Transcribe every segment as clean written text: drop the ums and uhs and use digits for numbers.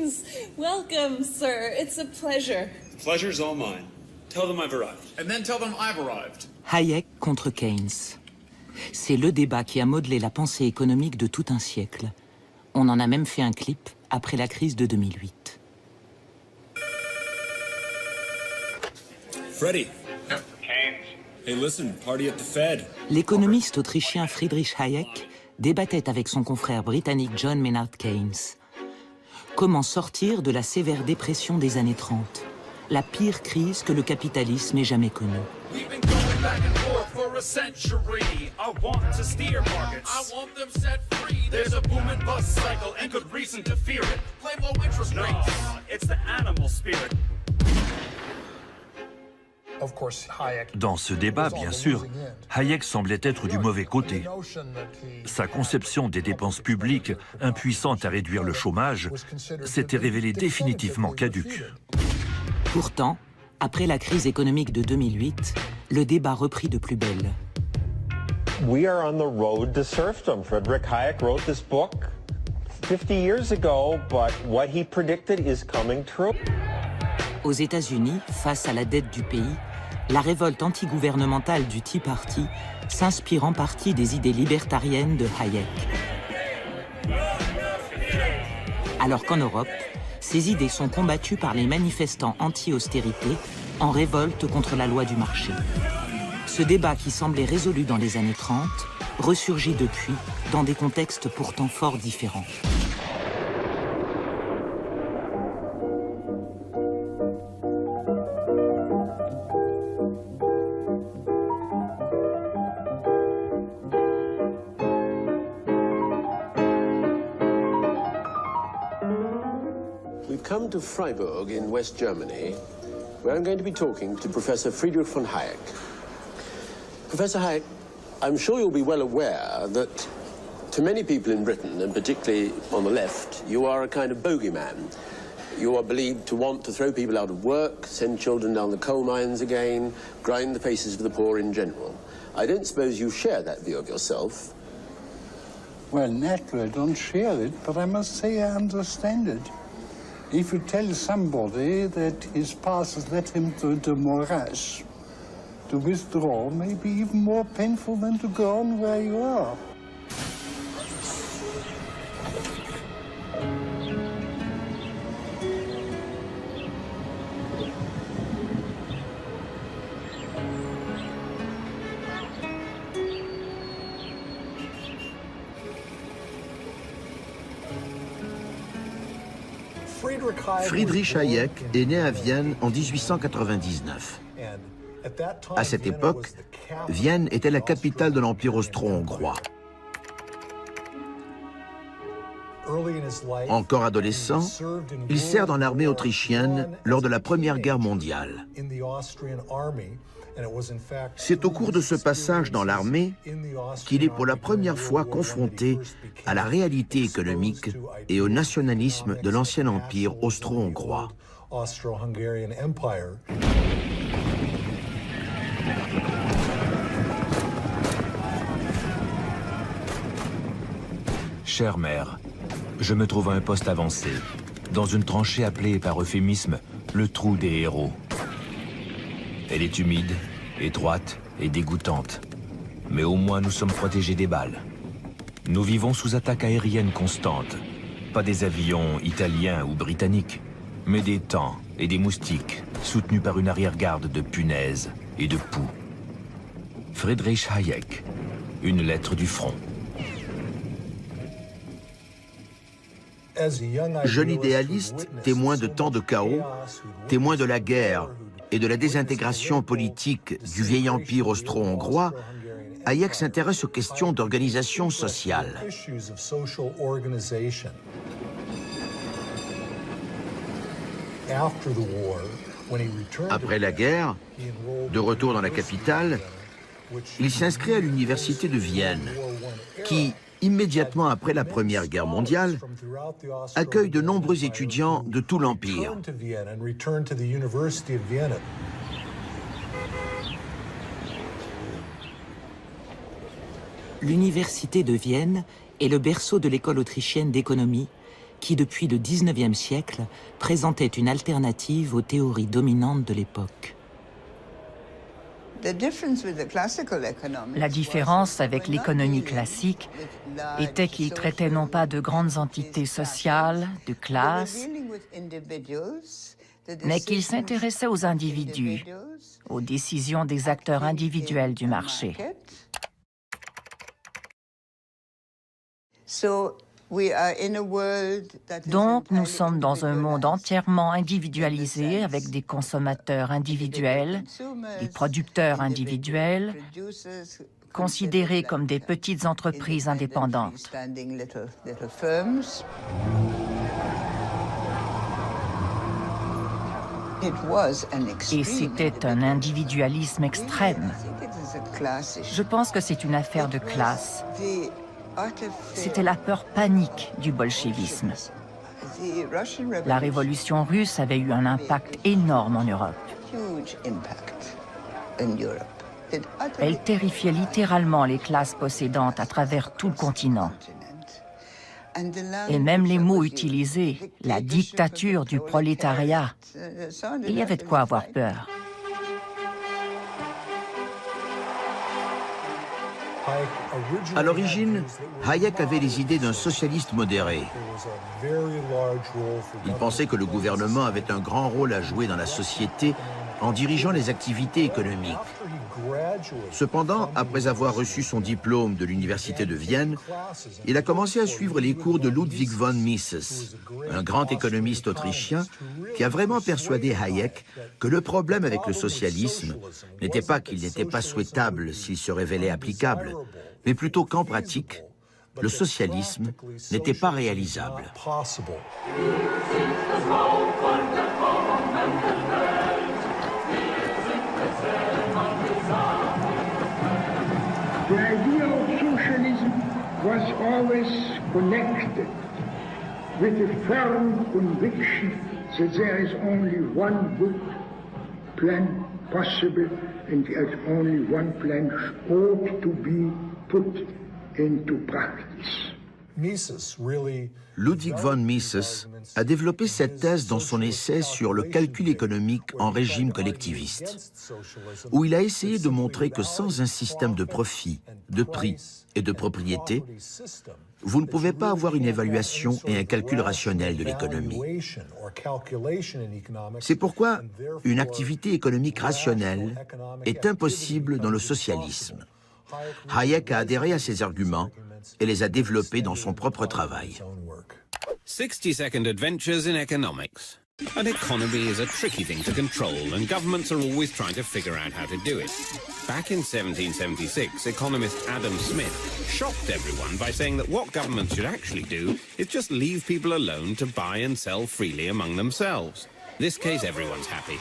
Keynes. Welcome, sir. It's a pleasure. The pleasure's all mine. Tell them I've arrived. And then tell them I've arrived. Hayek contre Keynes. C'est le débat qui a modelé la pensée économique de tout un siècle. On en a même fait un clip après la crise de 2008. Freddie. Yep. Keynes. Hey, listen, party at the Fed. L'économiste autrichien Friedrich Hayek débattait avec son confrère britannique John Maynard Keynes. Comment sortir de la sévère dépression des années 30, la pire crise que le capitalisme ait jamais connue. For a century, I want to steer markets. I want them set free. There's a boom and bust cycle and good reason to fear it. Play low interest rates. No, it's the animal spirit. Dans ce débat, bien sûr, Hayek semblait être du mauvais côté. Sa conception des dépenses publiques, impuissante à réduire le chômage, s'était révélée définitivement caduque. Pourtant, après la crise économique de 2008, le débat reprit de plus belle. We are on the road to serfdom. Friedrich Hayek wrote this book 50 years ago, but what he predicted is coming true. Aux États-Unis, face à la dette du pays, la révolte antigouvernementale du Tea Party s'inspire en partie des idées libertariennes de Hayek. Alors qu'en Europe, ces idées sont combattues par les manifestants anti-austérité en révolte contre la loi du marché. Ce débat qui semblait résolu dans les années 30 ressurgit depuis dans des contextes pourtant fort différents. Come to Freiburg in West Germany, where I'm going to be talking to Professor Friedrich von Hayek. Professor Hayek, I'm sure you'll be well aware that to many people in Britain, and particularly on the left, you are a kind of bogeyman. You are believed to want to throw people out of work, send children down the coal mines again, grind the faces of the poor in general. I don't suppose you share that view of yourself. Well, naturally I don't share it, but I must say I understand it. If you tell somebody that his past has led him to the morass, to withdraw may be even more painful than to go on where you are. Friedrich Hayek est né à Vienne en 1899. À cette époque, Vienne était la capitale de l'Empire austro-hongrois. Encore adolescent, il sert dans l'armée autrichienne lors de la Première Guerre mondiale. C'est au cours de ce passage dans l'armée qu'il est pour la première fois confronté à la réalité économique et au nationalisme de l'ancien empire austro-hongrois. Chère mère, je me trouve à un poste avancé, dans une tranchée appelée par euphémisme le trou des héros. Elle est humide, étroite et dégoûtante. Mais au moins nous sommes protégés des balles. Nous vivons sous attaque aérienne constante. Pas des avions italiens ou britanniques, mais des tanks et des moustiques soutenus par une arrière-garde de punaises et de poux. Friedrich Hayek, une lettre du front. Jeune idéaliste, témoin de tant de chaos, témoin de la guerre et de la désintégration politique du vieil empire austro-hongrois, Hayek s'intéresse aux questions d'organisation sociale. Après la guerre, de retour dans la capitale, il s'inscrit à l'université de Vienne, qui, immédiatement après la Première Guerre mondiale, accueille de nombreux étudiants de tout l'Empire. L'université de Vienne est le berceau de l'école autrichienne d'économie qui depuis le XIXe siècle présentait une alternative aux théories dominantes de l'époque. La différence avec l'économie classique était qu'il traitait non pas de grandes entités sociales, de classes, mais qu'il s'intéressait aux individus, aux décisions des acteurs individuels du marché. Donc, nous sommes dans un monde entièrement individualisé avec des consommateurs individuels, des producteurs individuels, considérés comme des petites entreprises indépendantes. Et c'était un individualisme extrême. Je pense que c'est une affaire de classe. C'était la peur panique du bolchevisme. La révolution russe avait eu un impact énorme en Europe. Elle terrifiait littéralement les classes possédantes à travers tout le continent. Et même les mots utilisés, la dictature du prolétariat, il y avait de quoi avoir peur. À l'origine, Hayek avait les idées d'un socialiste modéré. Il pensait que le gouvernement avait un grand rôle à jouer dans la société en dirigeant les activités économiques. Cependant, après avoir reçu son diplôme de l'université de Vienne, il a commencé à suivre les cours de Ludwig von Mises, un grand économiste autrichien qui a vraiment persuadé Hayek que le problème avec le socialisme n'était pas qu'il n'était pas souhaitable s'il se révélait applicable, mais plutôt qu'en pratique, le socialisme n'était pas réalisable. The idea of socialism was always connected with a firm conviction that there is only one good plan possible and that only one plan ought to be put into practice. Ludwig von Mises a développé cette thèse dans son essai sur le calcul économique en régime collectiviste, où il a essayé de montrer que sans un système de profit, de prix et de propriété, vous ne pouvez pas avoir une évaluation et un calcul rationnel de l'économie. C'est pourquoi une activité économique rationnelle est impossible dans le socialisme. Hayek a adhéré à ces arguments et les a développés dans son propre travail. 60-second adventures in economics. An economy is a tricky thing to control, and governments are always trying to figure out how to do it. Back in 1776, economist Adam Smith shocked everyone by saying that what governments should actually do is just leave people alone to buy and sell freely among themselves. In this case, everyone's happy.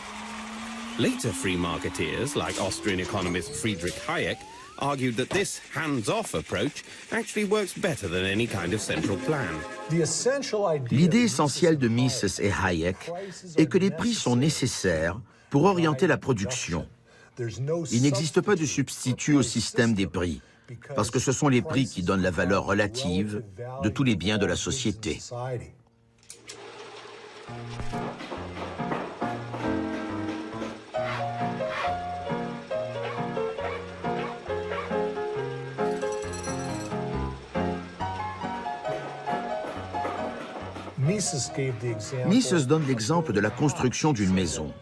Later free marketeers, like Austrian economist Friedrich Hayek, argued that this hands-off approach actually works better than any kind of central plan. L'idée essentielle de Mises et Hayek est que les prix sont nécessaires pour orienter la production. Il n'existe pas de substitut au système des prix, parce que ce sont les prix qui donnent la valeur relative de tous les biens de la société. Mises donne l'exemple de la construction d'une maison.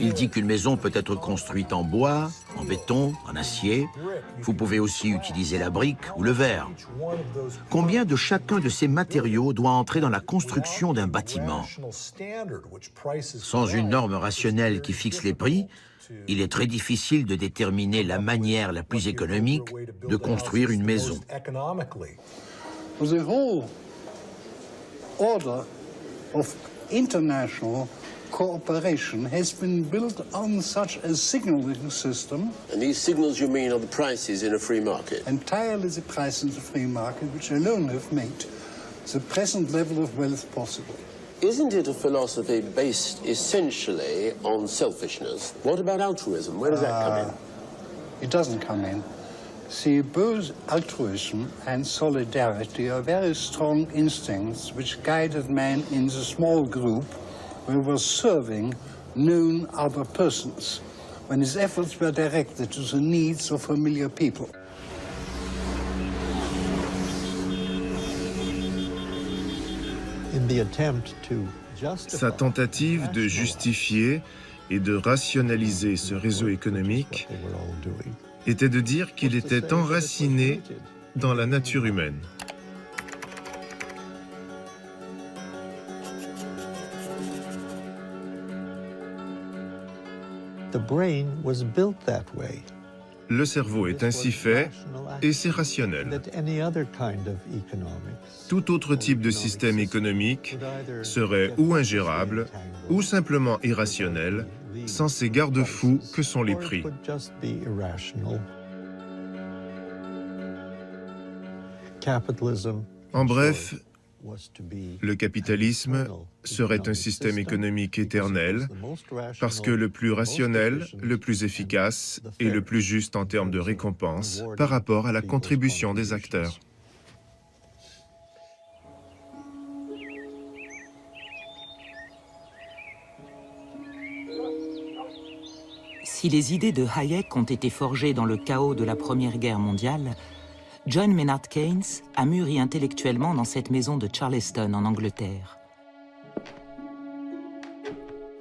Il dit qu'une maison peut être construite en bois, en béton, en acier. Vous pouvez aussi utiliser la brique ou le verre. Combien de chacun de ces matériaux doit entrer dans la construction d'un bâtiment? Sans une norme rationnelle qui fixe les prix, il est très difficile de déterminer la manière la plus économique de construire une maison. Order of international cooperation has been built on such a signaling system. And these signals, you mean, are the prices in a free market? Entirely the prices in the free market, which alone have made the present level of wealth possible. Isn't it a philosophy based essentially on selfishness? What about altruism? Where does that come in? It doesn't come in. See, both altruism and solidarity are very strong instincts which guided man in the small group where he was serving known other persons, when his efforts were directed to the needs of familiar people. Sa tentative de justifier et de rationaliser ce réseau économique était de dire qu'il était enraciné dans la nature humaine. Le cerveau est ainsi fait et c'est rationnel. Tout autre type de système économique serait ou ingérable ou simplement irrationnel, sans ces garde-fous que sont les prix. En bref, le capitalisme serait un système économique éternel parce que le plus rationnel, le plus efficace et le plus juste en termes de récompense par rapport à la contribution des acteurs. Si les idées de Hayek ont été forgées dans le chaos de la Première Guerre mondiale, John Maynard Keynes a mûri intellectuellement dans cette maison de Charleston, en Angleterre.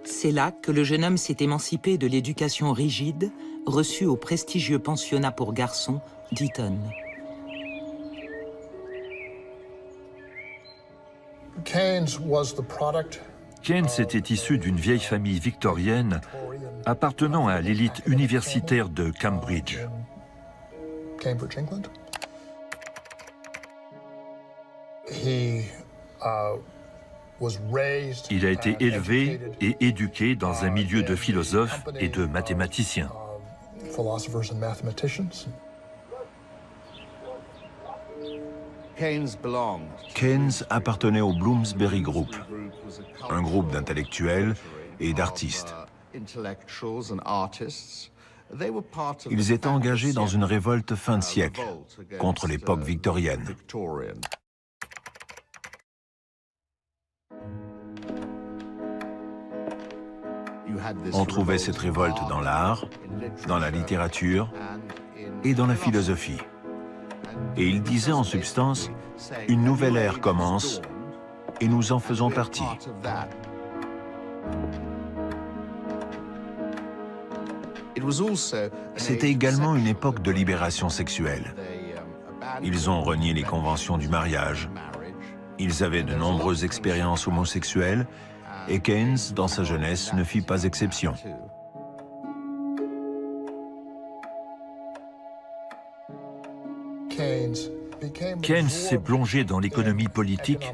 C'est là que le jeune homme s'est émancipé de l'éducation rigide reçue au prestigieux pensionnat pour garçons d'Eton. Keynes était issu d'une vieille famille victorienne appartenant à l'élite universitaire de Cambridge. Il a été élevé et éduqué dans un milieu de philosophes et de mathématiciens. Keynes appartenait au Bloomsbury Group, un groupe d'intellectuels et d'artistes. Ils étaient engagés dans une révolte fin de siècle contre l'époque victorienne. On trouvait cette révolte dans l'art, dans la littérature et dans la philosophie. Et il disait en substance, une nouvelle ère commence et nous en faisons partie. C'était également une époque de libération sexuelle. Ils ont renié les conventions du mariage. Ils avaient de nombreuses expériences homosexuelles et Keynes, dans sa jeunesse, ne fit pas exception. Keynes s'est plongé dans l'économie politique,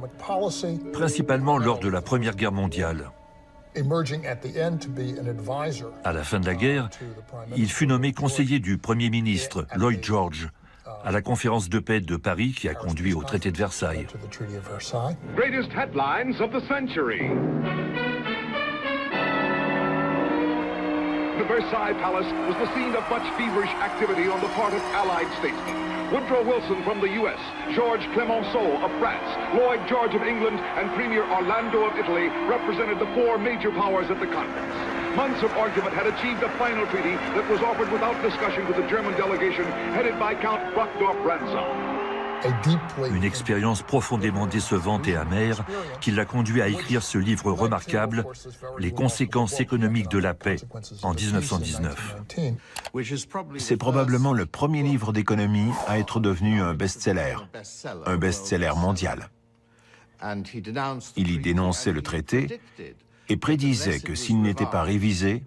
principalement lors de la Première Guerre mondiale. À la fin de la guerre, il fut nommé conseiller du Premier ministre, Lloyd George, à la conférence de paix de Paris qui a conduit au traité de Versailles. Greatest headlines of the century. The Versailles Palace was the scene of much feverish activity on the part of Allied statesmen. Woodrow Wilson from the U.S., George Clemenceau of France, Lloyd George of England, and Premier Orlando of Italy represented the four major powers at the conference. Months of argument had achieved a final treaty that was offered without discussion to the German delegation headed by Count Brockdorff-Rantzau. Une expérience profondément décevante et amère qui l'a conduit à écrire ce livre remarquable, Les conséquences économiques de la paix, en 1919. C'est probablement le premier livre d'économie à être devenu un best-seller mondial. Il y dénonçait le traité et prédisait que s'il n'était pas révisé,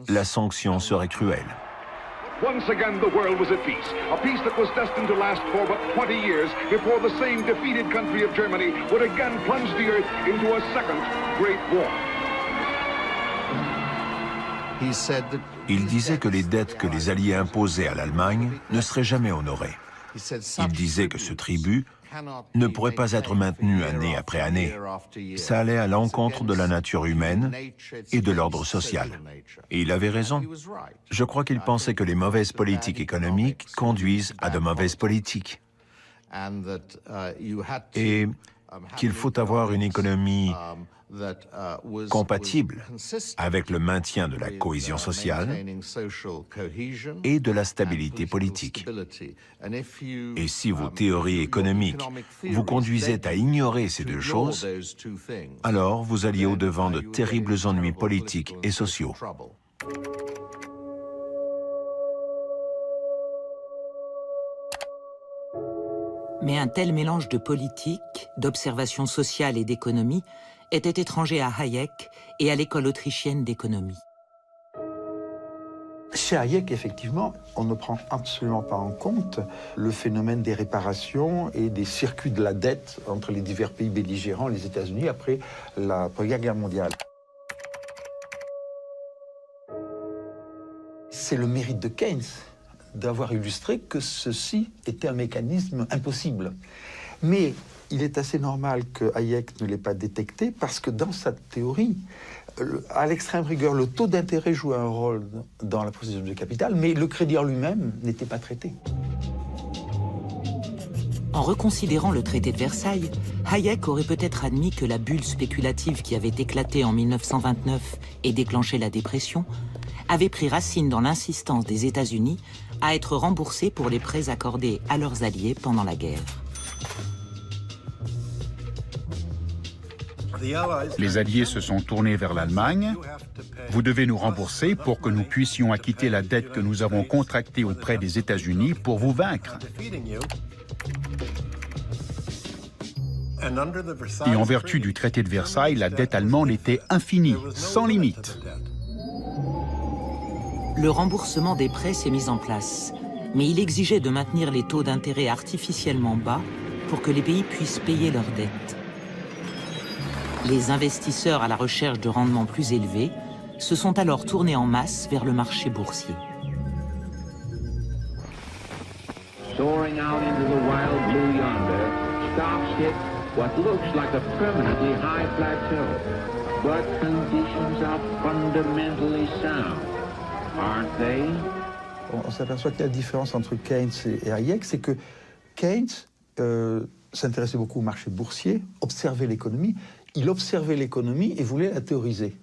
la sanction serait cruelle. Once again, the world was at peace, a peace that was destined to last for but 20 years before the same defeated country of Germany would again plunge the earth into a second Great War. Il disait que les dettes que les Alliés imposaient à l'Allemagne ne seraient jamais honorées. Il disait que ce tribut ne pourrait pas être maintenu année après année. Ça allait à l'encontre de la nature humaine et de l'ordre social. Et il avait raison. Je crois qu'il pensait que les mauvaises politiques économiques conduisent à de mauvaises politiques. Et qu'il faut avoir une économie compatible avec le maintien de la cohésion sociale et de la stabilité politique. Et si vos théories économiques vous conduisaient à ignorer ces deux choses, alors vous alliez au-devant de terribles ennuis politiques et sociaux. Mais un tel mélange de politique, d'observation sociale et d'économie était étranger à Hayek et à l'école autrichienne d'économie. Chez Hayek, effectivement, on ne prend absolument pas en compte le phénomène des réparations et des circuits de la dette entre les divers pays belligérants, les États-Unis, après la Première Guerre mondiale. C'est le mérite de Keynes d'avoir illustré que ceci était un mécanisme impossible. Mais il est assez normal que Hayek ne l'ait pas détecté parce que dans sa théorie, à l'extrême rigueur, le taux d'intérêt jouait un rôle dans la processus de capital, mais le crédit en lui-même n'était pas traité. En reconsidérant le traité de Versailles, Hayek aurait peut-être admis que la bulle spéculative qui avait éclaté en 1929 et déclenché la dépression avait pris racine dans l'insistance des États-Unis à être remboursés pour les prêts accordés à leurs alliés pendant la guerre. Les Alliés se sont tournés vers l'Allemagne. Vous devez nous rembourser pour que nous puissions acquitter la dette que nous avons contractée auprès des États-Unis pour vous vaincre. Et en vertu du traité de Versailles, la dette allemande était infinie, sans limite. Le remboursement des prêts s'est mis en place, mais il exigeait de maintenir les taux d'intérêt artificiellement bas pour que les pays puissent payer leurs dettes. Les investisseurs à la recherche de rendements plus élevés se sont alors tournés en masse vers le marché boursier. Soaring out into the wild blue yonder, stocks hit what looks like a permanently high plateau. But conditions are fundamentally sound, aren't they? On s'aperçoit que la différence entre Keynes et Hayek, c'est que Keynes s'intéressait beaucoup au marché boursier, observait l'économie. Il observait l'économie et voulait la théoriser.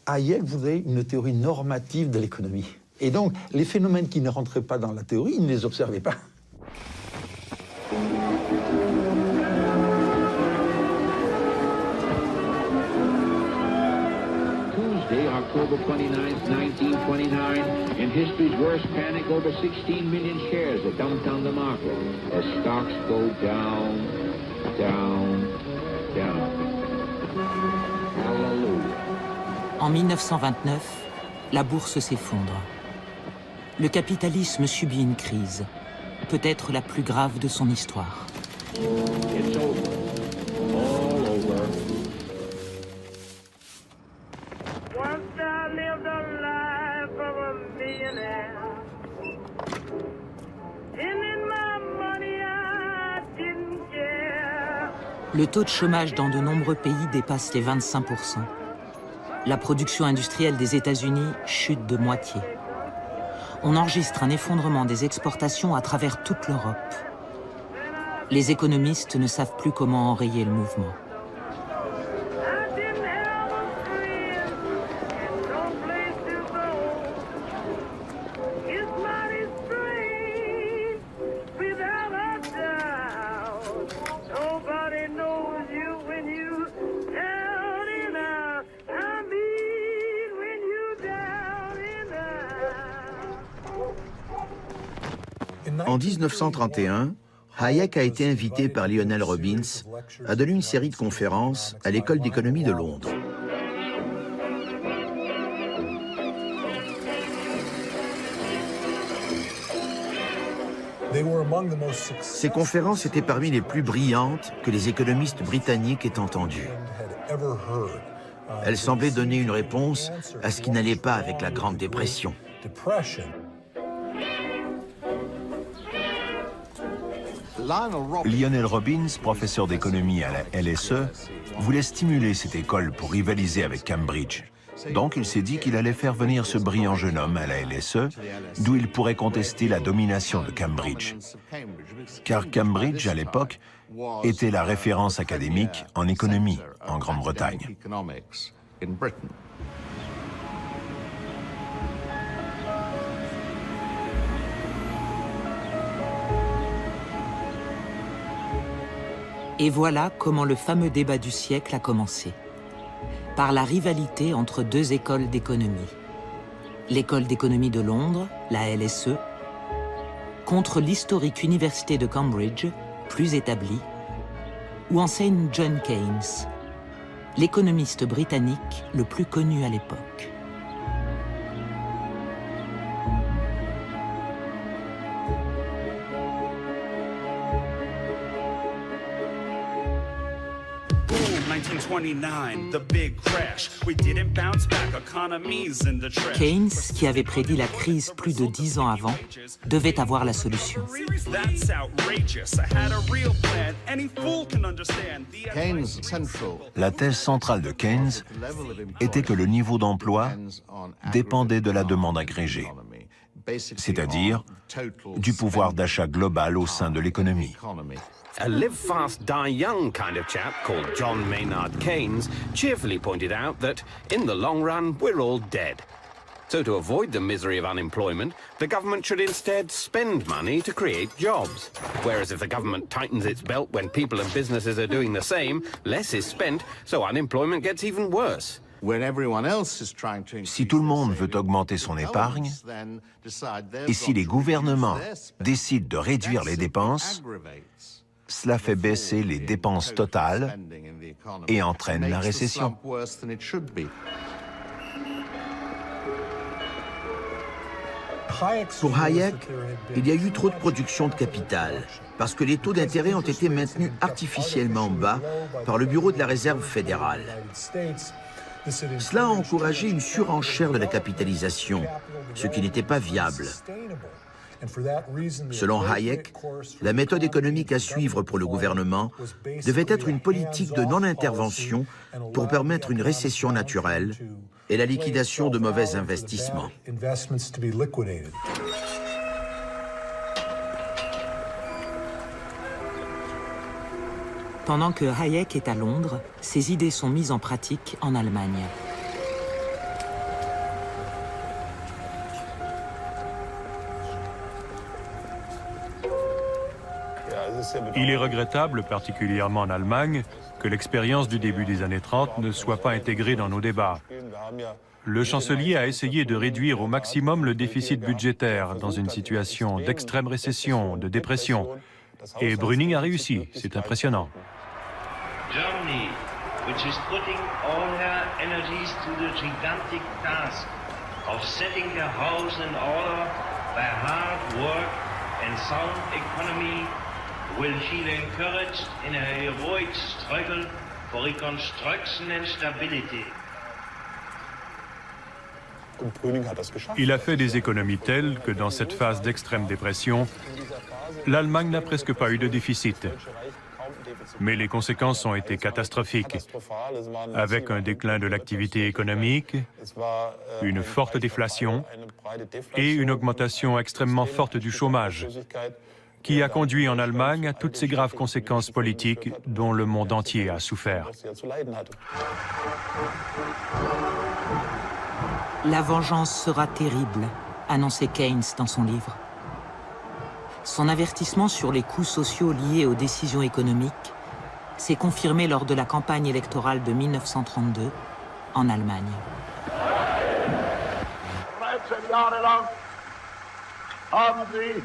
Hayek voulait une théorie normative de l'économie. Et donc, les phénomènes qui ne rentraient pas dans la théorie, il ne les observait pas. Tuesday, October 29th, 1929, in history's worst panic, over 16 million shares are dumped on the market as stocks go down, down, down. Hallelujah. En 1929, la bourse s'effondre. Le capitalisme subit une crise, peut-être la plus grave de son histoire. It's over. All over. Once I lived a life of a millionaire. Spending my money, I didn't care. Le taux de chômage dans de nombreux pays dépasse les 25%. La production industrielle des États-Unis chute de moitié. On enregistre un effondrement des exportations à travers toute l'Europe. Les économistes ne savent plus comment enrayer le mouvement. En 1931, Hayek a été invité par Lionel Robbins à donner une série de conférences à l'École d'économie de Londres. Ces conférences étaient parmi les plus brillantes que les économistes britanniques aient entendues. Elles semblaient donner une réponse à ce qui n'allait pas avec la Grande Lionel Robbins, professeur d'économie à la LSE, voulait stimuler cette école pour rivaliser avec Cambridge. Donc il s'est dit qu'il allait faire venir ce brillant jeune homme à la LSE, d'où il pourrait contester la domination de Cambridge. Car Cambridge, à l'époque, était la référence académique en économie en Grande-Bretagne. Et voilà comment le fameux débat du siècle a commencé. Par la rivalité entre deux écoles d'économie. L'école d'économie de Londres, la LSE, contre l'historique université de Cambridge, plus établie, où enseigne John Keynes, l'économiste britannique le plus connu à l'époque. Keynes, qui avait prédit la crise plus de 10 ans avant, devait avoir la solution. La thèse centrale de Keynes était que le niveau d'emploi dépendait de la demande agrégée, c'est-à-dire du pouvoir d'achat global au sein de l'économie. A live fast, die young kind of chap called John Maynard Keynes cheerfully pointed out that, in the long run, we're all dead. So to avoid the misery of unemployment, the government should instead spend money to create jobs. Whereas if the government tightens its belt when people and businesses are doing the same, less is spent, so unemployment gets even worse. Si tout le monde veut augmenter son épargne, et si les gouvernements décident de réduire les dépenses, cela fait baisser les dépenses totales et entraîne la récession. Pour Hayek, il y a eu trop de production de capital, parce que les taux d'intérêt ont été maintenus artificiellement bas par le Bureau de la Réserve fédérale. Cela a encouragé une surenchère de la capitalisation, ce qui n'était pas viable. Selon Hayek, la méthode économique à suivre pour le gouvernement devait être une politique de non-intervention pour permettre une récession naturelle et la liquidation de mauvais investissements. Pendant que Hayek est à Londres, ses idées sont mises en pratique en Allemagne. Il est regrettable, particulièrement en Allemagne, que l'expérience du début des années 30 ne soit pas intégrée dans nos débats. Le chancelier a essayé de réduire au maximum le déficit budgétaire dans une situation d'extrême récession, de dépression. Et Brüning a réussi, c'est impressionnant. Germany, which is putting all her energies to the gigantic task of setting her house in order by hard work and sound economy, will feel encouraged in a heroic struggle for reconstruction and stability. Il a fait des économies telles que dans cette phase d'extrême dépression, l'Allemagne n'a presque pas eu de déficit. Mais les conséquences ont été catastrophiques, avec un déclin de l'activité économique, une forte déflation et une augmentation extrêmement forte du chômage, qui a conduit en Allemagne à toutes ces graves conséquences politiques dont le monde entier a souffert. La vengeance sera terrible, annonçait Keynes dans son livre. Son avertissement sur les coûts sociaux liés aux décisions économiques s'est confirmé lors de la campagne électorale de 1932 en Allemagne. 13 Jahre lang haben Sie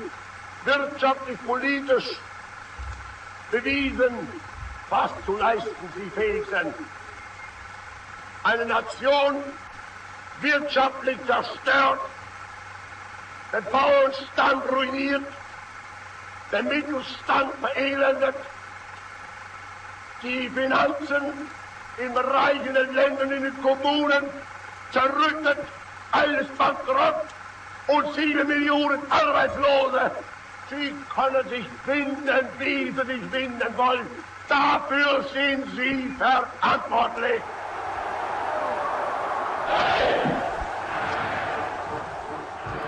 wirtschaftlich, politisch bewiesen, was zu leisten Sie fähig sind. Eine Nation wirtschaftlich zerstört, den Bauernstand ruiniert, den Mittelstand verelendet, die Finanzen in reichen Ländern, in den Kommunen zerrüttet, alles bankrott und 7 Millionen Arbeitslose Sie können sich finden, wie Sie sich finden wollen. Dafür sind Sie verantwortlich.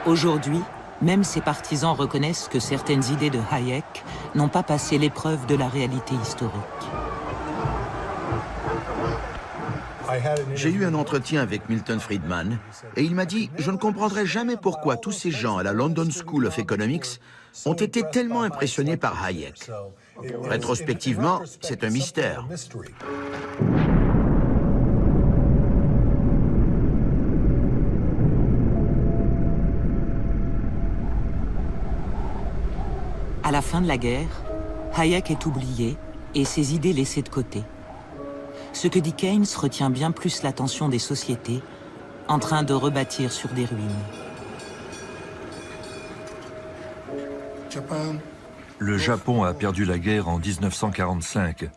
Aujourd'hui, même ses partisans reconnaissent que certaines idées de Hayek n'ont pas passé l'épreuve de la réalité historique. J'ai eu un entretien avec Milton Friedman et il m'a dit « Je ne comprendrai jamais pourquoi tous ces gens à la London School of Economics ont été tellement impressionnés par Hayek. Rétrospectivement, c'est un mystère. » À la fin de la guerre, Hayek est oublié et ses idées laissées de côté. Ce que dit Keynes retient bien plus l'attention des sociétés en train de rebâtir sur des ruines. Le Japon a perdu la guerre en 1945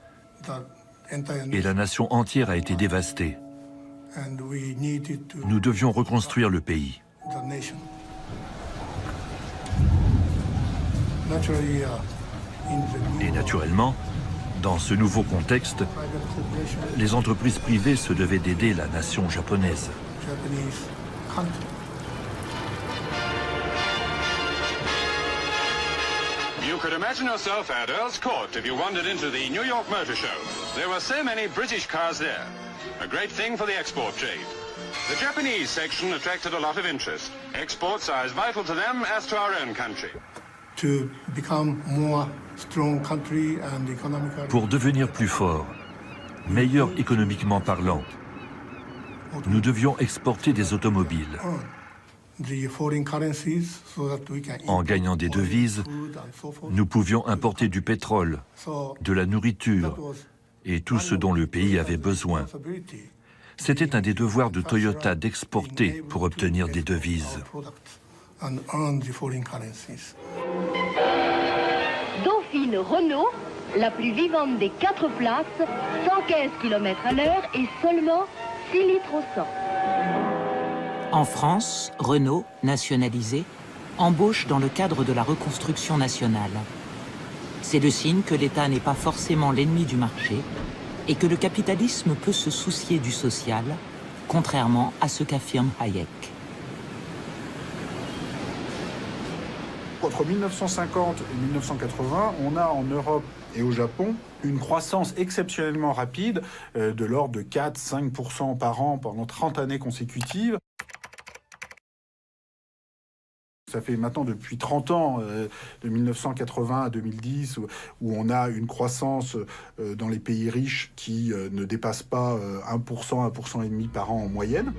et la nation entière a été dévastée. Nous devions reconstruire le pays. Et naturellement, dans ce nouveau contexte, les entreprises privées se devaient d'aider la nation japonaise. You could imagine yourself at Earl's Court if you wandered into the New York Motor Show. There were so many British cars there. A great thing for the export trade. The Japanese section attracted a lot of interest. Exports are as vital to them as to our own country. Pour devenir plus fort, meilleur économiquement parlant, nous devions exporter des automobiles. En gagnant des devises, nous pouvions importer du pétrole, de la nourriture et tout ce dont le pays avait besoin. C'était un des devoirs de Toyota d'exporter pour obtenir des devises. Dauphine Renault, la plus vivante des 4 places, 115 km à l'heure et seulement 6 litres au 100. En France, Renault, nationalisé, embauche dans le cadre de la reconstruction nationale. C'est le signe que l'État n'est pas forcément l'ennemi du marché et que le capitalisme peut se soucier du social, contrairement à ce qu'affirme Hayek. Entre 1950 et 1980, on a en Europe et au Japon une croissance exceptionnellement rapide de l'ordre de 4-5% par an pendant 30 années consécutives. Ça fait maintenant depuis 30 ans, de 1980 à 2010, où on a une croissance dans les pays riches qui ne dépasse pas 1%, 1,5% par an en moyenne.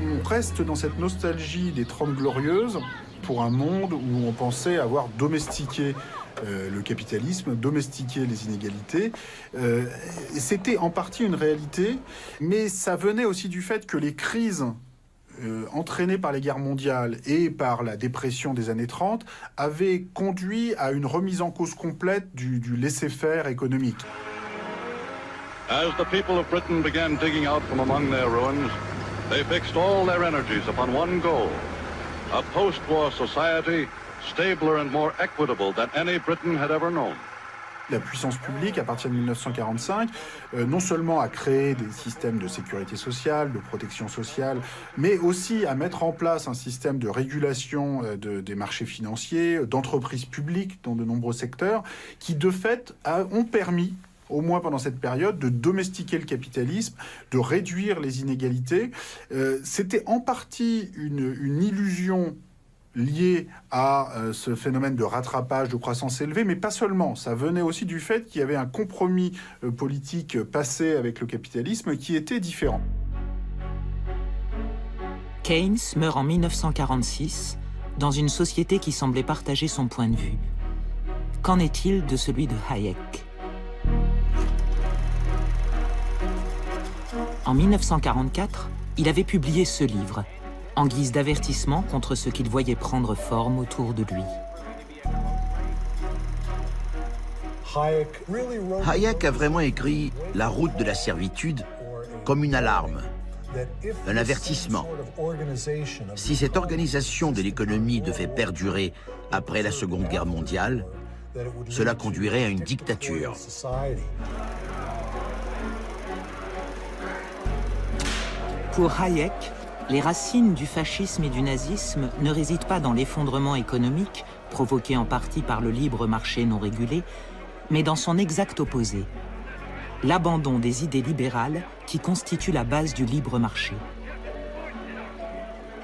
On reste dans cette nostalgie des 30 glorieuses pour un monde où on pensait avoir domestiqué le capitalisme, domestiqué les inégalités. C'était en partie une réalité, mais ça venait aussi du fait que les crises entraînées par les guerres mondiales et par la dépression des années 30 avaient conduit à une remise en cause complète du laisser-faire économique. As the people of Britain began digging out from among their ruins, they fixed all their energies upon one goal, a post-war society stabler and more equitable than any Britain had ever known. La puissance publique, à partir de 1945, non seulement a créé des systèmes de sécurité sociale, de protection sociale, mais aussi à mettre en place un système de régulation des marchés financiers, d'entreprises publiques dans de nombreux secteurs, qui de fait ont permis, au moins pendant cette période, de domestiquer le capitalisme, de réduire les inégalités. C'était en partie une illusion liée à ce phénomène de rattrapage, de croissance élevée, mais pas seulement. Ça venait aussi du fait qu'il y avait un compromis politique passé avec le capitalisme qui était différent. Keynes meurt en 1946 dans une société qui semblait partager son point de vue. Qu'en est-il de celui de Hayek ? En 1944, il avait publié ce livre, en guise d'avertissement contre ce qu'il voyait prendre forme autour de lui. Hayek a vraiment écrit La route de la servitude comme une alarme. un avertissement. Si cette organisation de l'économie devait perdurer après la Seconde Guerre mondiale, cela conduirait à une dictature. Pour Hayek, les racines du fascisme et du nazisme ne résident pas dans l'effondrement économique, provoqué en partie par le libre marché non régulé, mais dans son exact opposé, l'abandon des idées libérales qui constituent la base du libre marché.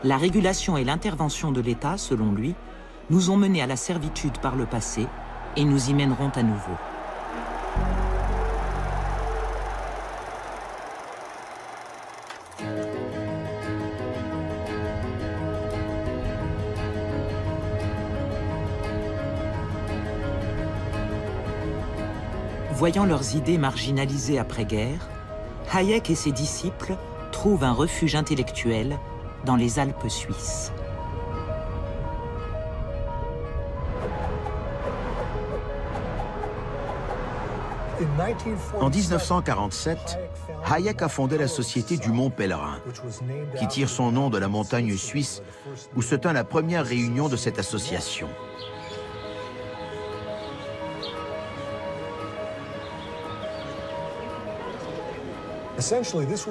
La régulation et l'intervention de l'État, selon lui, nous ont menés à la servitude par le passé et nous y mèneront à nouveau. Voyant leurs idées marginalisées après-guerre, Hayek et ses disciples trouvent un refuge intellectuel dans les Alpes suisses. En 1947, Hayek a fondé la Société du Mont Pèlerin, qui tire son nom de la montagne suisse où se tint la première réunion de cette association.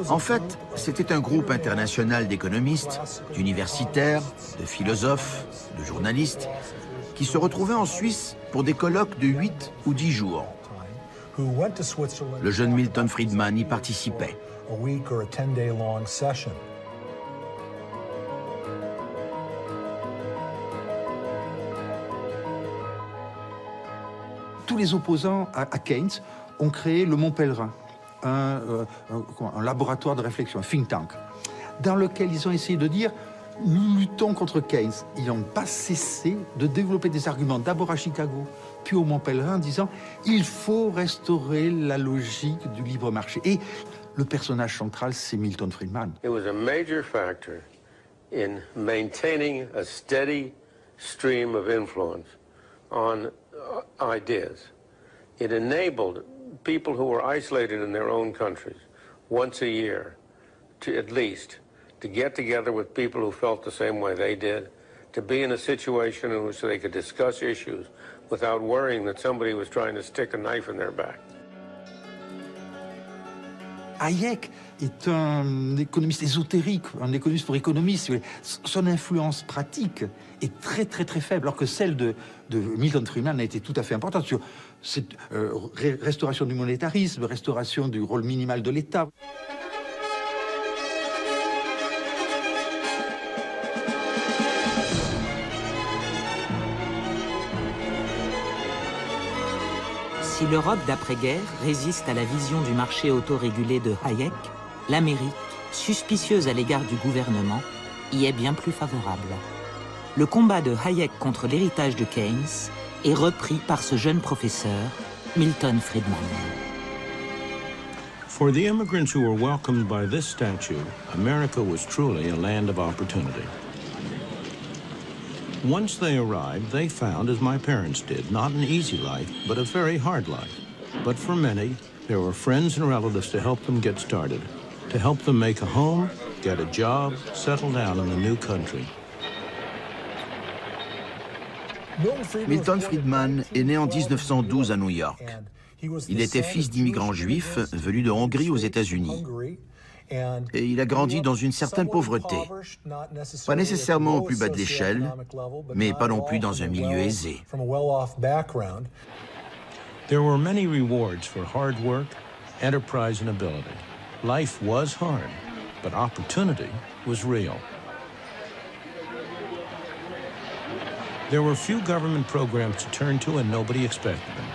En fait, c'était un groupe international d'économistes, d'universitaires, de philosophes, de journalistes, qui se retrouvaient en Suisse pour des colloques de 8 ou 10 jours. Le jeune Milton Friedman y participait. Tous les opposants à Keynes ont créé le Mont Pèlerin, un laboratoire de réflexion, un think tank, dans lequel ils ont essayé de dire « nous luttons contre Keynes ». Ils n'ont pas cessé de développer des arguments, d'abord à Chicago, puis au Mont Pèlerin, en disant « il faut restaurer la logique du libre marché ». Et le personnage central, c'est Milton Friedman. It was a major factor in maintaining a steady stream of influence on ideas. It enabled people who were isolated in their own countries once a year to at least to get together with people who felt the same way they did, to be in a situation in which they could discuss issues without worrying that somebody was trying to stick a knife in their back. Hayek est un économiste ésotérique, un économiste pour économistes. Son influence pratique est très faible, alors que celle de Milton Friedman a été tout à fait importante sur cette restauration du monétarisme, restauration du rôle minimal de l'État. Si l'Europe d'après-guerre résiste à la vision du marché autorégulé de Hayek, l'Amérique, suspicieuse à l'égard du gouvernement, y est bien plus favorable. Le combat de Hayek contre l'héritage de Keynes est repris par ce jeune professeur, Milton Friedman. For the immigrants who were welcomed by this statue, America was truly a land of opportunity. Once they arrived, they found, as my parents did, not an easy life, but a very hard life. But for many, there were friends and relatives to help them get started, to help them make a home, get a job, settle down in the new country. Milton Friedman est né en 1912 à New York. Il était fils d'immigrants juifs venus de Hongrie aux États-Unis. Et il a grandi dans une certaine pauvreté. Pas nécessairement au plus bas de l'échelle, mais pas non plus dans un milieu aisé. There were many rewards for hard work, enterprise, and ability. Life was hard, but opportunity was real. There were few government programs to turn to and nobody expected them.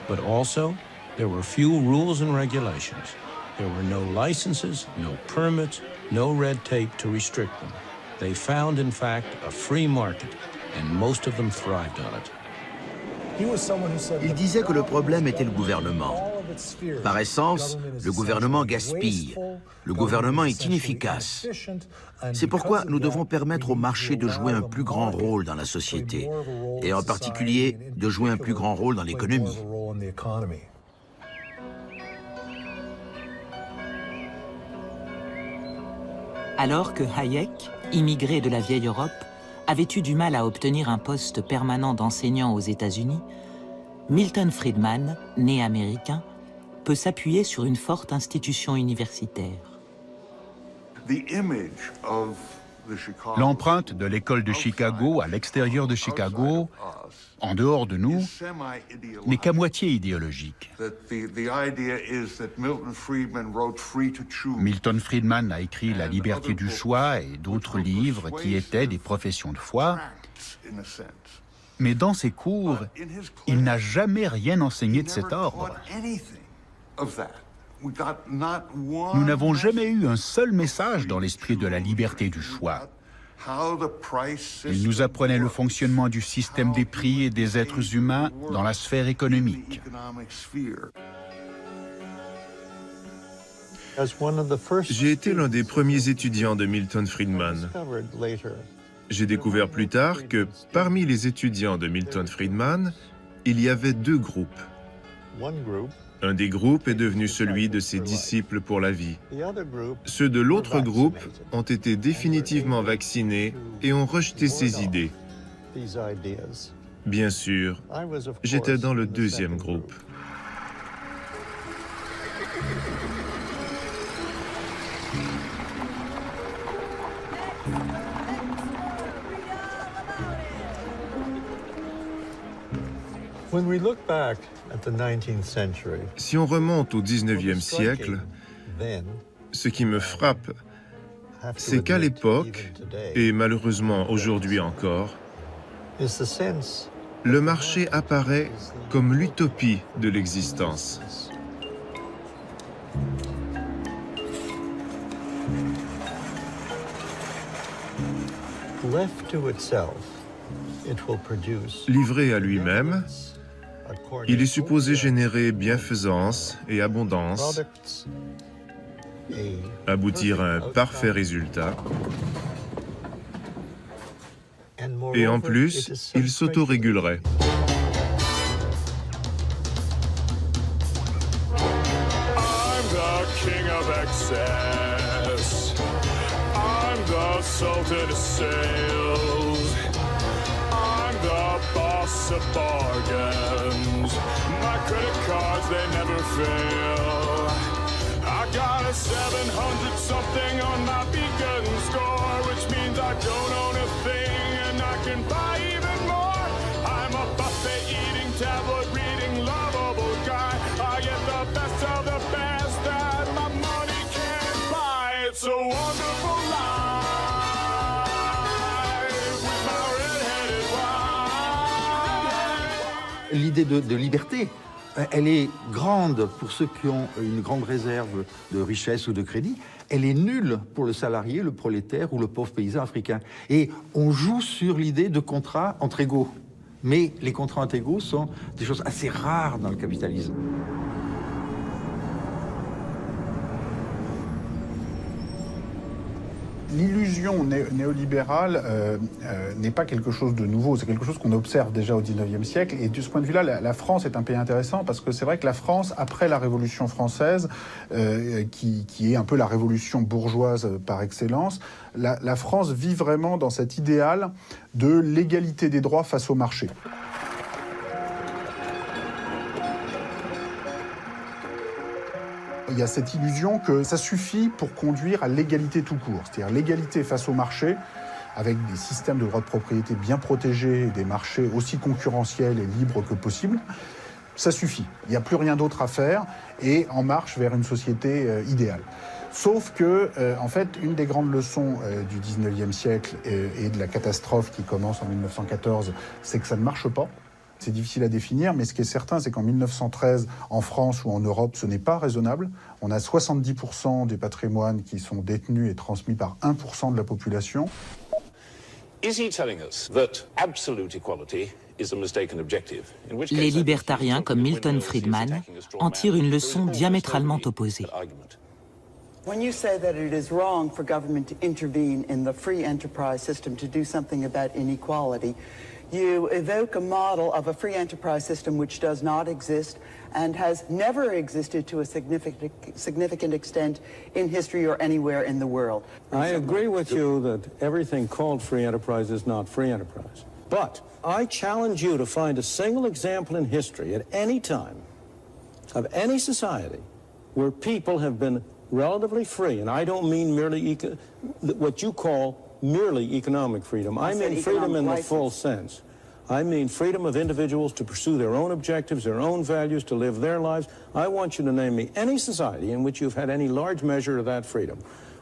But also, there were few rules and regulations. There were no licenses, no permits, no red tape to restrict them. They found, in fact, a free market, and most of them thrived on it. Il disait que le problème était le gouvernement. Par essence, le gouvernement gaspille. Le gouvernement est inefficace. C'est pourquoi nous devons permettre au marché de jouer un plus grand rôle dans la société, et en particulier de jouer un plus grand rôle dans l'économie. Alors que Hayek, immigré de la vieille Europe, avait eu du mal à obtenir un poste permanent d'enseignant aux États-Unis, Milton Friedman, né américain, peut s'appuyer sur une forte institution universitaire. L'empreinte de l'école de Chicago à l'extérieur de Chicago, en dehors de nous, n'est qu'à moitié idéologique. Milton Friedman a écrit La liberté du choix et d'autres livres qui étaient des professions de foi, mais dans ses cours, il n'a jamais rien enseigné de cet ordre. Nous n'avons jamais eu un seul message dans l'esprit de la liberté du choix. Il nous apprenait le fonctionnement du système des prix et des êtres humains dans la sphère économique. J'ai été l'un des premiers étudiants de Milton Friedman. J'ai découvert plus tard que parmi les étudiants de Milton Friedman, il y avait deux groupes. Un des groupes est devenu celui de ses disciples pour la vie. Ceux de l'autre groupe ont été définitivement vaccinés et ont rejeté ces idées. Bien sûr, j'étais dans le deuxième groupe. Si on remonte au 19e siècle, ce qui me frappe, c'est qu'à l'époque, et malheureusement aujourd'hui encore, le marché apparaît comme l'utopie de l'existence. Livré à lui-même, il est supposé générer bienfaisance et abondance, aboutir à un parfait résultat, et en plus, il s'autorégulerait. Of bargains, my credit cards, they never fail. I got a 700 something on my beacon score, which means I don't own a thing and I can buy even more. I'm a buffet eating, tablet reading, lovable guy. I get the best of the best that my money can't buy. It's a wonderful life. L'idée de liberté, elle est grande pour ceux qui ont une grande réserve de richesse ou de crédit. Elle est nulle pour le salarié, le prolétaire ou le pauvre paysan africain. Et on joue sur l'idée de contrats entre égaux. Mais les contrats entre égaux sont des choses assez rares dans le capitalisme. L'illusion néolibérale n'est pas quelque chose de nouveau, c'est quelque chose qu'on observe déjà au XIXe siècle. Et de ce point de vue-là, la France est un pays intéressant parce que c'est vrai que la France, après la Révolution française, qui est un peu la révolution bourgeoise par excellence, la France vit vraiment dans cet idéal de l'égalité des droits face au marché. Il y a cette illusion que ça suffit pour conduire à l'égalité tout court, c'est-à-dire l'égalité face au marché, avec des systèmes de droits de propriété bien protégés, et des marchés aussi concurrentiels et libres que possible. Ça suffit, il n'y a plus rien d'autre à faire, et en marche vers une société idéale. Sauf que, en fait, une des grandes leçons du 19e siècle et de la catastrophe qui commence en 1914, c'est que ça ne marche pas. C'est difficile à définir, mais ce qui est certain, c'est qu'en 1913, en France ou en Europe, ce n'est pas raisonnable. On a 70% des patrimoines qui sont détenus et transmis par 1% de la population. Les libertariens, comme Milton Friedman, en tirent une leçon diamétralement opposée. When you say that it is wrong for government to intervene in the free enterprise system to do something about inequality, You evoke a model of a free enterprise system which does not exist and has never existed to a significant extent in history or anywhere in the world. I agree with you that everything called free enterprise is not free enterprise. But I challenge you to find a single example in history at any time of any society where people have been relatively free, and I don't mean merely what you call merely economic freedom. I mean freedom in the full sense. I mean freedom of individuals to pursue their own objectives, their own values, to live their lives. I want you to name me any society in which you've had any large measure of that freedom,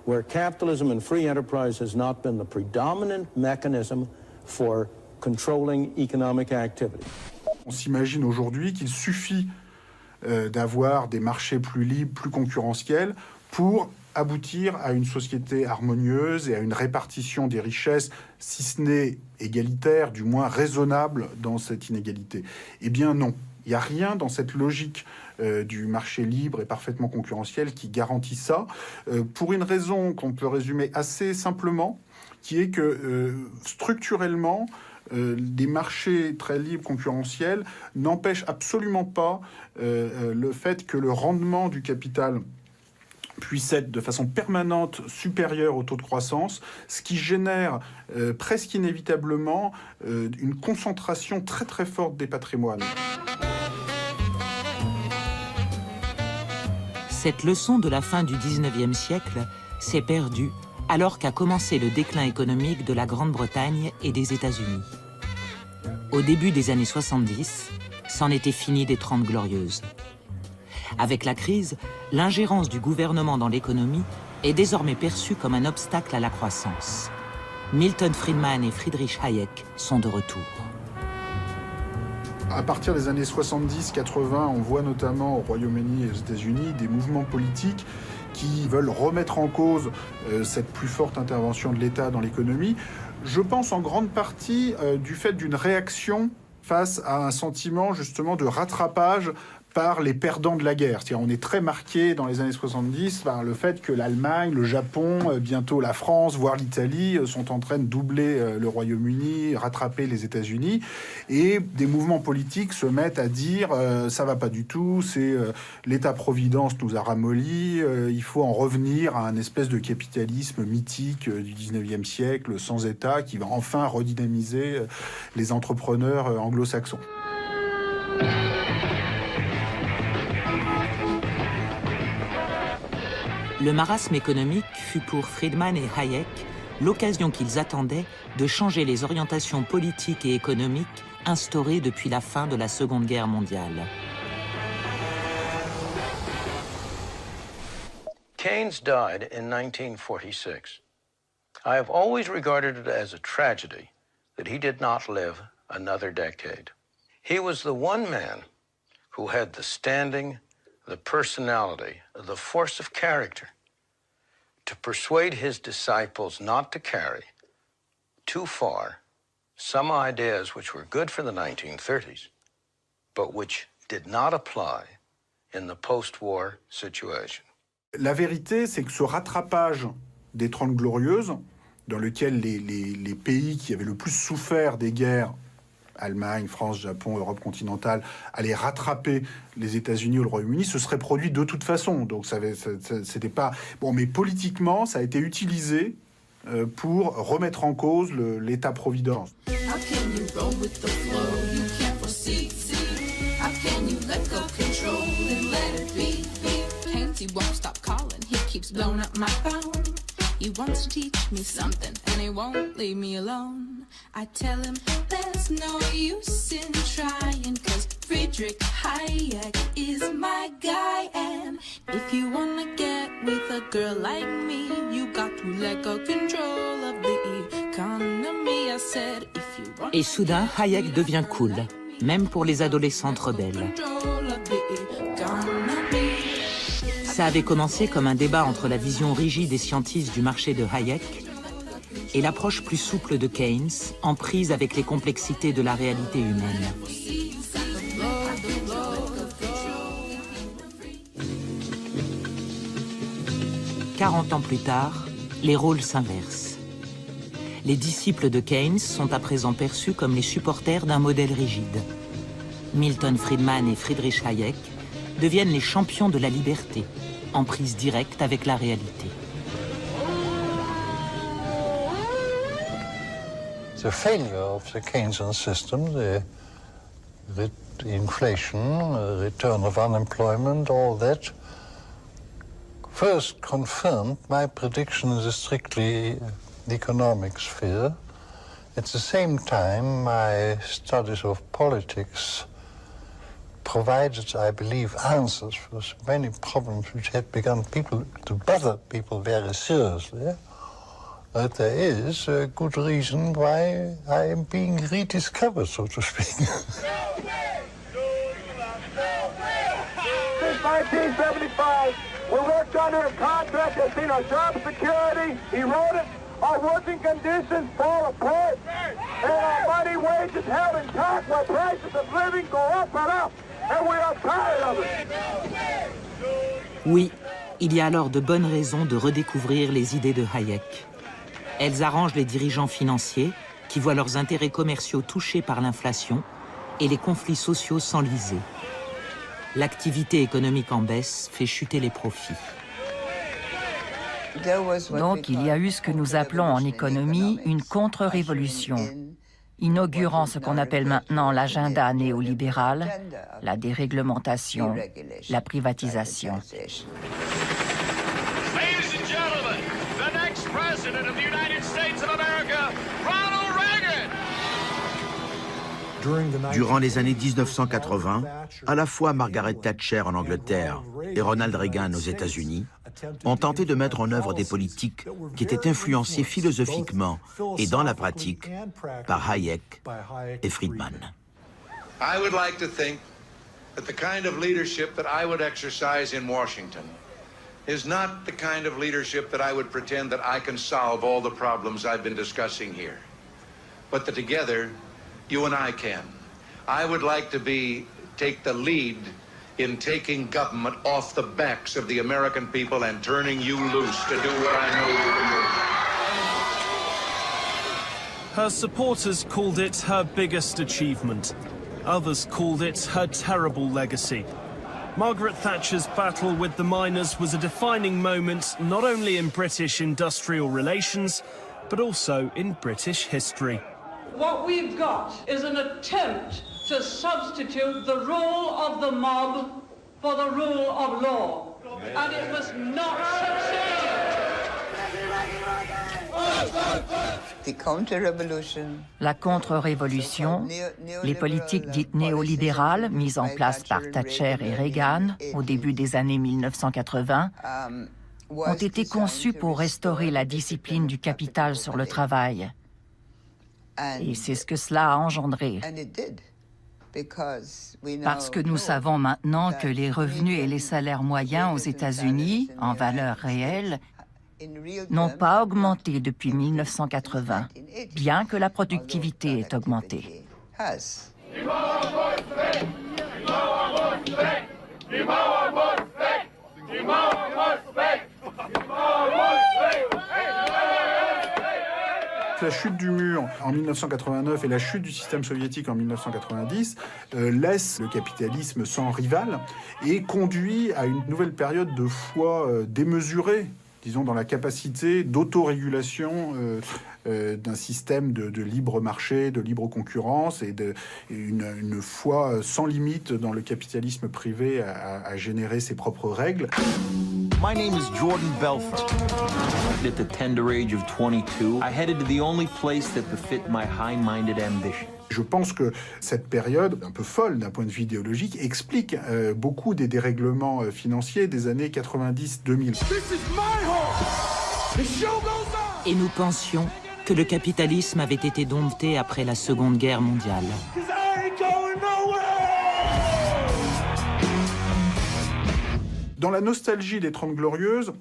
where capitalism and free enterprise has not been the predominant mechanism for controlling economic activity. On s'imagine aujourd'hui qu'il suffit d'avoir des marchés plus libres, plus concurrentiels, pour aboutir à une société harmonieuse et à une répartition des richesses, si ce n'est égalitaire, du moins raisonnable dans cette inégalité. Eh bien non, il n'y a rien dans cette logique du marché libre et parfaitement concurrentiel qui garantit ça, pour une raison qu'on peut résumer assez simplement, qui est que structurellement, des marchés très libres, concurrentiels, n'empêchent absolument pas le fait que le rendement du capital puisse être de façon permanente supérieure au taux de croissance, ce qui génère presque inévitablement une concentration très très forte des patrimoines. Cette leçon de la fin du XIXe siècle s'est perdue alors qu'a commencé le déclin économique de la Grande-Bretagne et des États-Unis. Au début des années 70, c'en était fini des 30 glorieuses. Avec la crise, l'ingérence du gouvernement dans l'économie est désormais perçue comme un obstacle à la croissance. Milton Friedman et Friedrich Hayek sont de retour. À partir des années 70-80, on voit notamment au Royaume-Uni et aux États-Unis des mouvements politiques qui veulent remettre en cause cette plus forte intervention de l'État dans l'économie. Je pense en grande partie du fait d'une réaction face à un sentiment justement de rattrapage par les perdants de la guerre. C'est-à-dire, on est très marqué dans les années 70 par le fait que l'Allemagne, le Japon, bientôt la France, voire l'Italie, sont en train de doubler le Royaume-Uni, rattraper les États-Unis. Et des mouvements politiques se mettent à dire ça va pas du tout, c'est l'État-providence nous a ramollis, il faut en revenir à un espèce de capitalisme mythique du 19e siècle, sans État, qui va enfin redynamiser les entrepreneurs anglo-saxons. Le marasme économique fut pour Friedman et Hayek l'occasion qu'ils attendaient de changer les orientations politiques et économiques instaurées depuis la fin de la Seconde Guerre mondiale. Keynes died in 1946. I have always regarded it as a tragedy that he did not live another decade. He was the one man who had the standing, the personality, the force of character to persuade his disciples not to carry too far some ideas which were good for the 1930s, but which did not apply in the post-war situation. La vérité, c'est que ce rattrapage des 30 glorieuses, dans lequel les pays qui avaient le plus souffert des guerres, Allemagne, France, Japon, Europe continentale, allaient rattraper les États-Unis ou le Royaume-Uni, ce serait produit de toute façon. Donc c'était pas... Bon, mais politiquement, ça a été utilisé pour remettre en cause l'État-providence. He wants to teach me something, and he won't leave me alone. I tell him there's no use in trying, 'cause Friedrich Hayek is my guy. And if you wanna get with a girl like me, you got to let go control of the economy. I said, if you want. Et soudain, Hayek devient cool, même pour les adolescentes rebelles. Ça avait commencé comme un débat entre la vision rigide et scientiste du marché de Hayek et l'approche plus souple de Keynes, en prise avec les complexités de la réalité humaine. « 40 ans plus tard, les rôles s'inversent. Les disciples de Keynes sont à présent perçus comme les supporters d'un modèle rigide. Milton Friedman et Friedrich Hayek deviennent les champions de la liberté, en prise directe avec la réalité. The failure of the Keynesian system, the inflation, return of unemployment, all that, first confirmed my prediction in the strictly economic sphere. At the same time, my studies of politics provided, I believe, answers for many problems which had begun to bother people very seriously. But there is a good reason why I am being rediscovered, so to speak. Since 1975, we worked under a contract that's seen our job security eroded, our working conditions fall apart, and our money wages held intact while prices of living go up and up, and we are tired of it. Oui, il y a alors de bonnes raisons de redécouvrir les idées de Hayek. Elles arrangent les dirigeants financiers qui voient leurs intérêts commerciaux touchés par l'inflation et les conflits sociaux s'enliser. L'activité économique en baisse fait chuter les profits. Donc il y a eu ce que nous appelons en économie une contre-révolution, inaugurant ce qu'on appelle maintenant l'agenda néolibéral, la déréglementation, la privatisation. Durant les années 1980, à la fois Margaret Thatcher en Angleterre et Ronald Reagan aux États-Unis ont tenté de mettre en œuvre des politiques qui étaient influencées philosophiquement et dans la pratique par Hayek et Friedman. I would like to think that the kind of leadership that I would exercise in Washington is not the kind of leadership that I would pretend that I can solve all the problems I've been discussing here, but that together you and I can. I would like to take the lead in taking government off the backs of the American people and turning you loose to do what I know you can do. Her supporters called it her biggest achievement. Others called it her terrible legacy. Margaret Thatcher's battle with the miners was a defining moment not only in British industrial relations, but also in British history. What we've got is an attempt to substitute the rule of the mob for the rule of law. And it must not succeed. La contre-révolution, les politiques dites néolibérales mises en place par Thatcher et Reagan au début des années 1980 ont été conçues pour restaurer la discipline du capital sur le travail. Et c'est ce que cela a engendré. Parce que nous savons maintenant que les revenus et les salaires moyens aux États-Unis, en valeur réelle, n'ont pas augmenté depuis 1980, bien que la productivité ait augmenté. La chute du mur en 1989 et la chute du système soviétique en 1990 laissent le capitalisme sans rival et conduit à une nouvelle période de foi démesurée, disons, dans la capacité d'autorégulation d'un système de libre marché, de libre concurrence et une foi sans limite dans le capitalisme privé à générer ses propres règles. My name is Jordan Belfort. At the tender age of 22, I headed to the only place that befit my high-minded ambition. Je pense que cette période, un peu folle d'un point de vue idéologique, explique beaucoup des dérèglements financiers des années 90-2000. Et nous pensions que le capitalisme avait été dompté après la Seconde Guerre mondiale. Dans la nostalgie des 30 Glorieuses,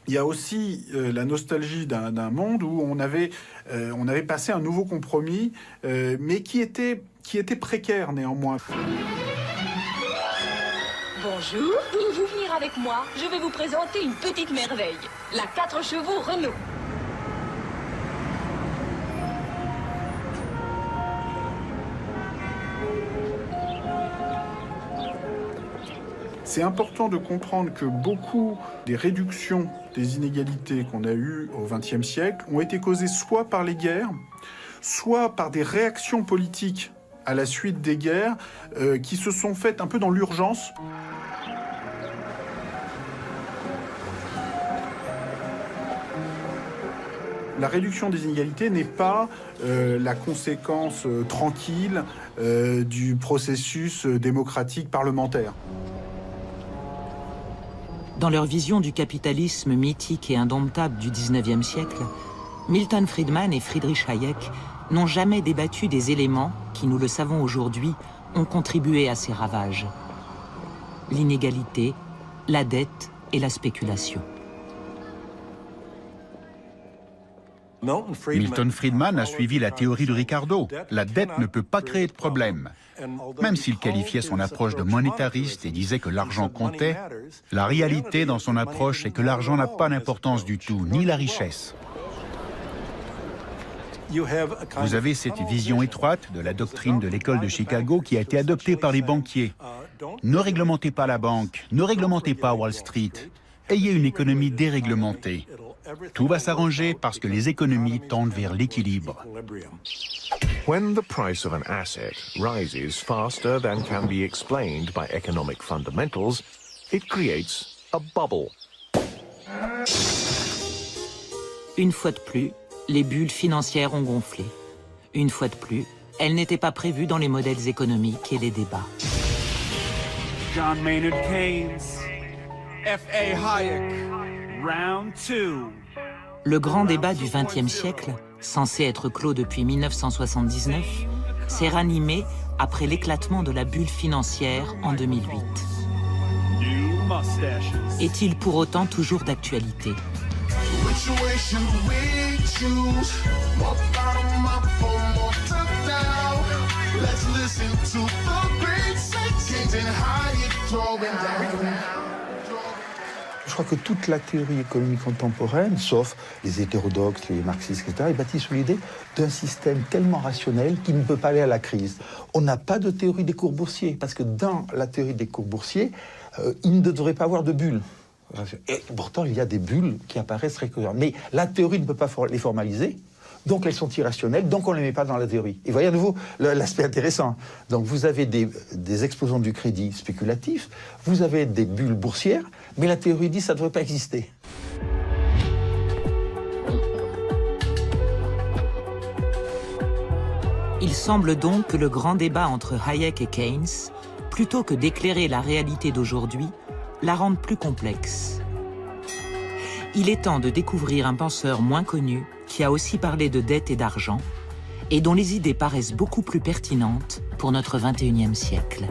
il y a aussi la nostalgie d'un monde où on avait passé un nouveau compromis, mais qui était précaire néanmoins. Bonjour, pouvez-vous venir avec moi? Je vais vous présenter une petite merveille, la 4 chevaux Renault. C'est important de comprendre que beaucoup des réductions des inégalités qu'on a eues au XXe siècle ont été causées soit par les guerres, soit par des réactions politiques à la suite des guerres qui se sont faites un peu dans l'urgence. La réduction des inégalités n'est pas la conséquence tranquille du processus démocratique parlementaire. Dans leur vision du capitalisme mythique et indomptable du XIXe siècle, Milton Friedman et Friedrich Hayek n'ont jamais débattu des éléments qui, nous le savons aujourd'hui, ont contribué à ces ravages. L'inégalité, la dette et la spéculation. Milton Friedman a suivi la théorie de Ricardo. La dette ne peut pas créer de problème. Même s'il qualifiait son approche de monétariste et disait que l'argent comptait, la réalité dans son approche est que l'argent n'a pas d'importance du tout, ni la richesse. Vous avez cette vision étroite de la doctrine de l'école de Chicago qui a été adoptée par les banquiers. Ne réglementez pas la banque, ne réglementez pas Wall Street. Ayez une économie déréglementée. Tout va s'arranger parce que les économies tendent vers l'équilibre. When the price of an asset rises faster than can be explained by economic fundamentals, it creates a bubble. Une fois de plus, les bulles financières ont gonflé. Une fois de plus, elles n'étaient pas prévues dans les modèles économiques et les débats. John Maynard Keynes, F.A. Hayek, round 2. Le grand débat du XXe siècle, censé être clos depuis 1979, s'est ranimé après l'éclatement de la bulle financière en 2008. Est-il pour autant toujours d'actualité ? Je crois que toute la théorie économique contemporaine, sauf les hétérodoxes, les marxistes, etc., est bâtie sur l'idée d'un système tellement rationnel qui ne peut pas aller à la crise. On n'a pas de théorie des cours boursiers, parce que dans la théorie des cours boursiers, il ne devrait pas avoir de bulles. Et pourtant, il y a des bulles qui apparaissent régulièrement. Mais la théorie ne peut pas les formaliser, donc elles sont irrationnelles, donc on ne les met pas dans la théorie. Et voyez à nouveau l'aspect intéressant. Donc vous avez des exposants du crédit spéculatif, vous avez des bulles boursières, mais la théorie dit que ça ne devrait pas exister. Il semble donc que le grand débat entre Hayek et Keynes, plutôt que d'éclairer la réalité d'aujourd'hui, la rende plus complexe. Il est temps de découvrir un penseur moins connu qui a aussi parlé de dette et d'argent et dont les idées paraissent beaucoup plus pertinentes pour notre XXIe siècle.